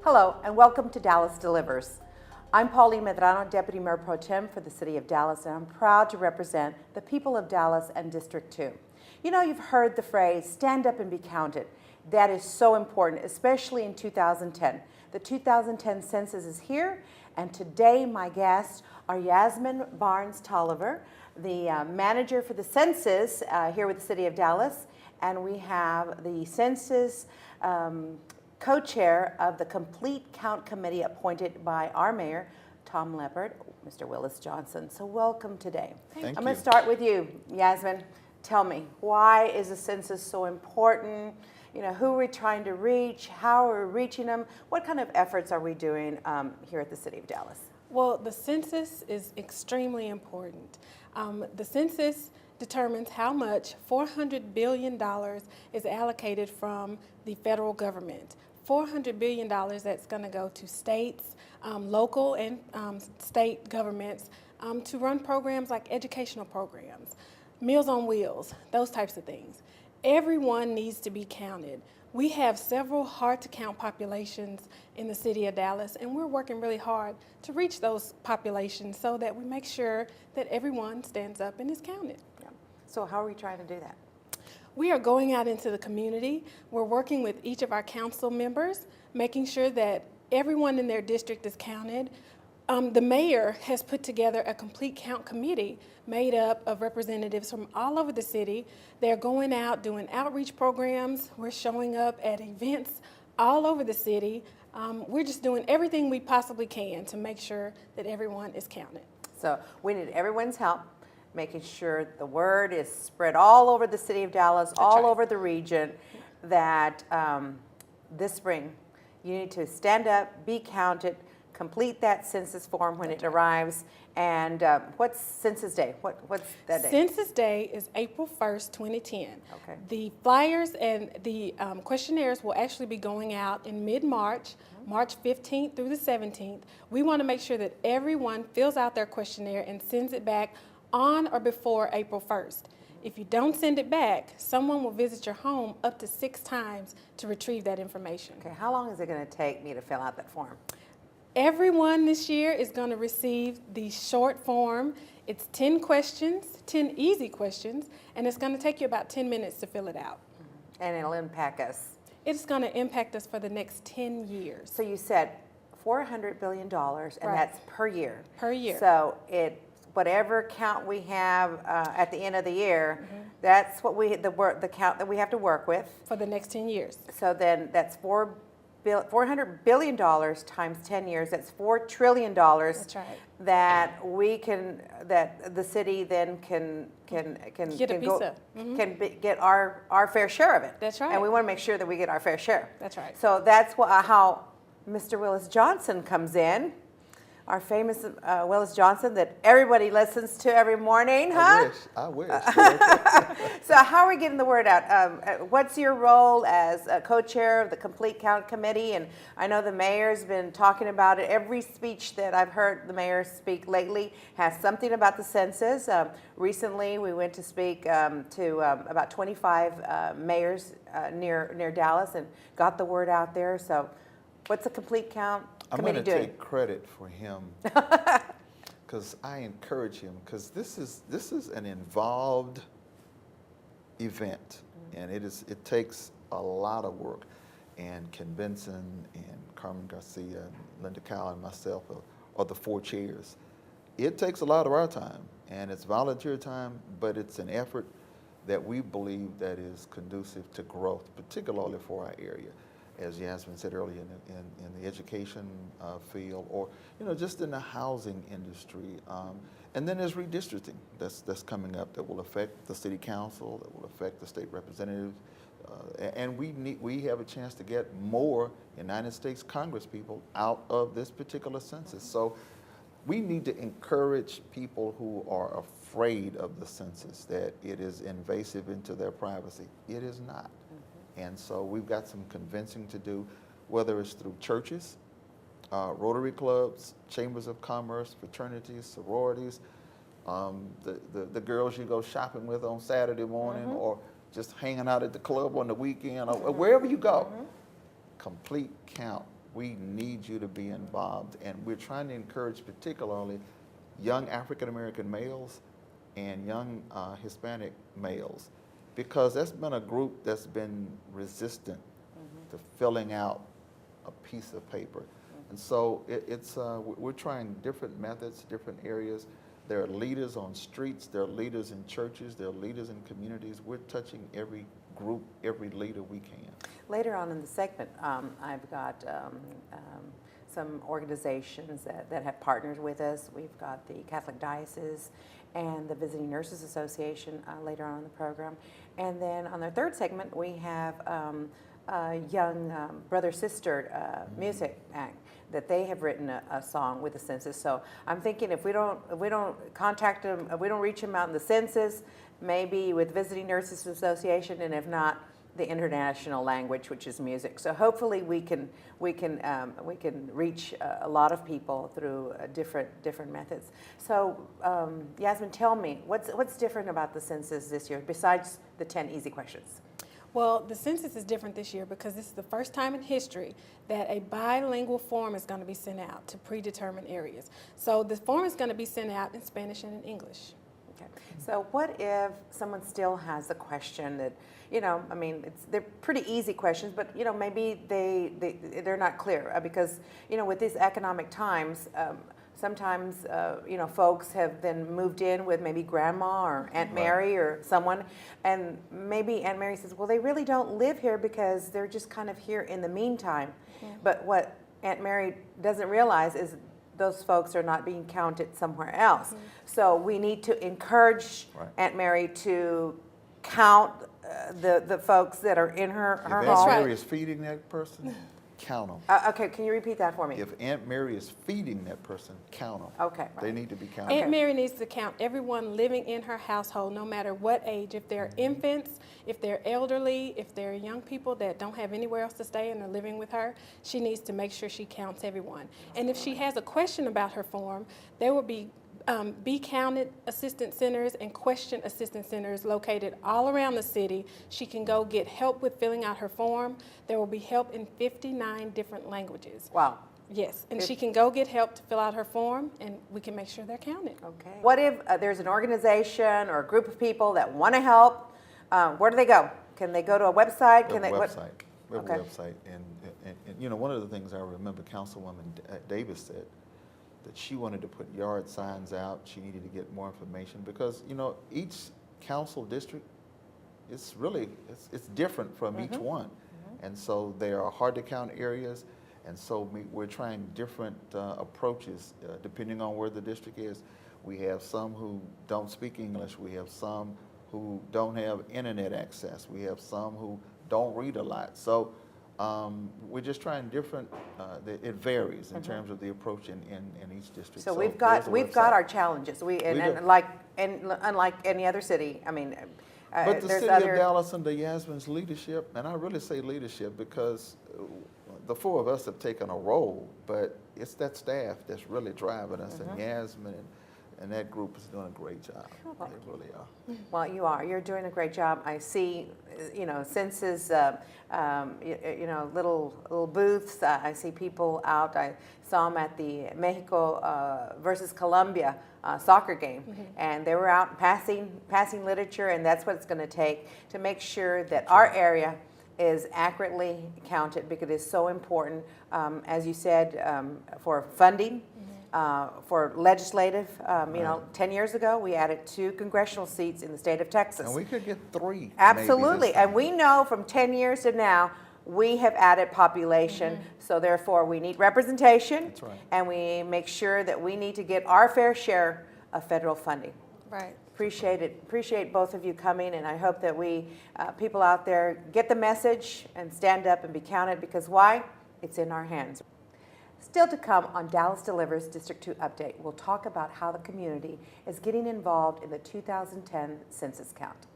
Hello and welcome to Dallas Delivers. I'm Pauline Medrano, Deputy Mayor Pro Tem for the City of Dallas, and I'm proud to represent the people of Dallas and District 2. You know, you've heard the phrase, stand up and be counted. That is so important, especially in 2010. The 2010 census is here, and today my guests are Yasmin Tolliver, the manager for the census here with the City of Dallas, and we have the census co-chair of the Complete Count Committee appointed by our mayor, Tom Leppard, Mr. Willis Johnson. So welcome today. Thank you. I'm going to start with you, Yasmin. Tell me, why is the census so important? You know, who are we trying to reach? How are we reaching them? What kind of efforts are we doing here at the City of Dallas? Well, the census is extremely important. The census determines how much $400 billion is allocated from the federal government. $400 billion that's going to go to states, local and state governments to run programs like educational programs, Meals on Wheels, those types of things. Everyone needs to be counted. We have several hard-to-count populations in the city of Dallas, and we're working really hard to reach those populations so that we make sure that everyone stands up and is counted. Yeah. So how are we trying to do that? We are going out into the community. We're working with each of our council members, making sure that everyone in their district is counted. The mayor has put together a complete count committee made up of representatives from all over the city. They're going out doing outreach programs. We're showing up at events all over the city. We're just doing everything we possibly can to make sure that everyone is counted. So we need everyone's help, making sure the word is spread all over the city of Dallas, all over the region, that this spring you need to stand up, be counted, complete that census form when it arrives. And what's Census Day? What's that day? Census Day is April 1st, 2010. Okay. The flyers and the questionnaires will actually be going out in mid-March, March 15th through the 17th. We want to make sure that everyone fills out their questionnaire and sends it back on or before April 1st. If you don't send it back, someone will visit your home up to 6 times to retrieve that information. Okay, how long is it going to take me to fill out that form? Everyone this year is going to receive the short form. It's 10 questions, 10 easy questions, and it's going to take you about 10 minutes to fill it out. And it'll impact us. It's going to impact us for the next 10 years. So you said $400 billion, and that's per year. Per year. So whatever count we have at the end of the year, that's what the count that we have to work with. For the next 10 years. So then that's $400 billion times 10 years. That's $4 trillion. That's right. That we can, that the city then can Get a piece of. Get our fair share of it. That's right. And we want to make sure that we get our fair share. That's right. So that's how Mr. Willis Johnson comes in. Our famous Willis Johnson that everybody listens to every morning, huh? I wish. So how are we getting the word out? What's your role as a co-chair of the Complete Count Committee? And I know the mayor's been talking about it. Every speech that I've heard the mayor speak lately has something about the census. Recently, we went to speak to about 25 mayors near Dallas and got the word out there. So what's the Complete Count Committee doing? I'm going to take credit for him because I encourage him, because this is an involved event, and it takes a lot of work. And Ken Benson and Carmen Garcia and Linda Cowell and myself are the 4 chairs. It takes a lot of our time, and it's volunteer time, but it's an effort that we believe that is conducive to growth, particularly for our area. As Yasmin said earlier, in the education field, or just in the housing industry, and then there's redistricting that's coming up that will affect the city council, that will affect the state representatives, and we have a chance to get more United States Congress people out of this particular census. So we need to encourage people who are afraid of the census, that it is invasive into their privacy. It is not. And so we've got some convincing to do, whether it's through churches, Rotary clubs, chambers of commerce, fraternities, sororities, the girls you go shopping with on Saturday morning, or just hanging out at the club on the weekend, or wherever you go. Complete count We need you to be involved. And we're trying to encourage particularly young African American males and young Hispanic males, because that's been a group that's been resistant to filling out a piece of paper. And so we're trying different methods, different areas. There are leaders on streets, there are leaders in churches, there are leaders in communities. We're touching every group, every leader we can. Later on in the segment, I've got some organizations that have partnered with us. We've got the Catholic Diocese and the Visiting Nurses Association later on in the program. And then on the third segment, we have a young brother-sister music act that they have written a song with the Census. So I'm thinking if we don't contact them, if we don't reach them out in the Census, maybe with Visiting Nurses Association, and if not, the international language, which is music. So hopefully we can reach a lot of people through different methods. So Yasmin, tell me what's different about the Census this year besides the 10 easy questions? Well, the census is different this year because this is the first time in history that a bilingual form is going to be sent out to predetermined areas. So the form is going to be sent out in Spanish and in English. Okay. So what if someone still has a question that, I mean, they're pretty easy questions, but, maybe they're not clear because, with these economic times, sometimes, folks have been moved in with maybe grandma or Aunt Mary or someone, and maybe Aunt Mary says, well, they really don't live here because they're just kind of here in the meantime. Yeah. But what Aunt Mary doesn't realize is those folks are not being counted somewhere else. Mm-hmm. So we need to encourage Aunt Mary to count the folks that are in her home. If Aunt Mary is feeding that person, count them. Okay, can you repeat that for me? If Aunt Mary is feeding that person, count them. Okay. Right. They need to be counted. Aunt Mary needs to count everyone living in her household, no matter what age. If they're infants, if they're elderly, if they're young people that don't have anywhere else to stay and are living with her, she needs to make sure she counts everyone. And if she has a question about her form, there will be counted assistance centers and question assistance centers located all around the city. She can go get help with filling out her form. There will be help in 59 different languages. Wow. Yes, and she can go get help to fill out her form, and we can make sure they're counted. Okay. What if there's an organization or a group of people that want to help? Where do they go? Can they go to a website? We have a website. And one of the things I remember Councilwoman Davis said, that she wanted to put yard signs out. She needed to get more information because, each council district is really, it's different from each one. Mm-hmm. And so there are hard to count areas. And so we're trying different approaches depending on where the district is. We have some who don't speak English. We have some who don't have internet access. We have some who don't read a lot. So we're just trying different. It varies in terms of the approach in each district. So we've got our challenges. Unlike any other city, I mean. But the city of Dallas under Yasmin's leadership, and I really say leadership because the four of us have taken a role, but it's that staff that's really driving us, and Yasmin and that group is doing a great job. They really are. Well, you are. You're doing a great job. I see, Census, little booths. I see people out. I saw them at the Mexico versus Colombia soccer game, and they were out passing literature, and that's what it's going to take to make sure that our area is accurately counted because it is so important, as you said, for funding. For legislative, 10 years ago, we added 2 congressional seats in the state of Texas. And we could get 3. Absolutely. And we know from 10 years to now, we have added population. So therefore, we need representation. That's right. And we make sure that we need to get our fair share of federal funding. Right. Appreciate it. Appreciate both of you coming. And I hope that we, people out there, get the message and stand up and be counted because why? It's in our hands. Still to come on Dallas Delivers District 2 Update, we'll talk about how the community is getting involved in the 2010 census count.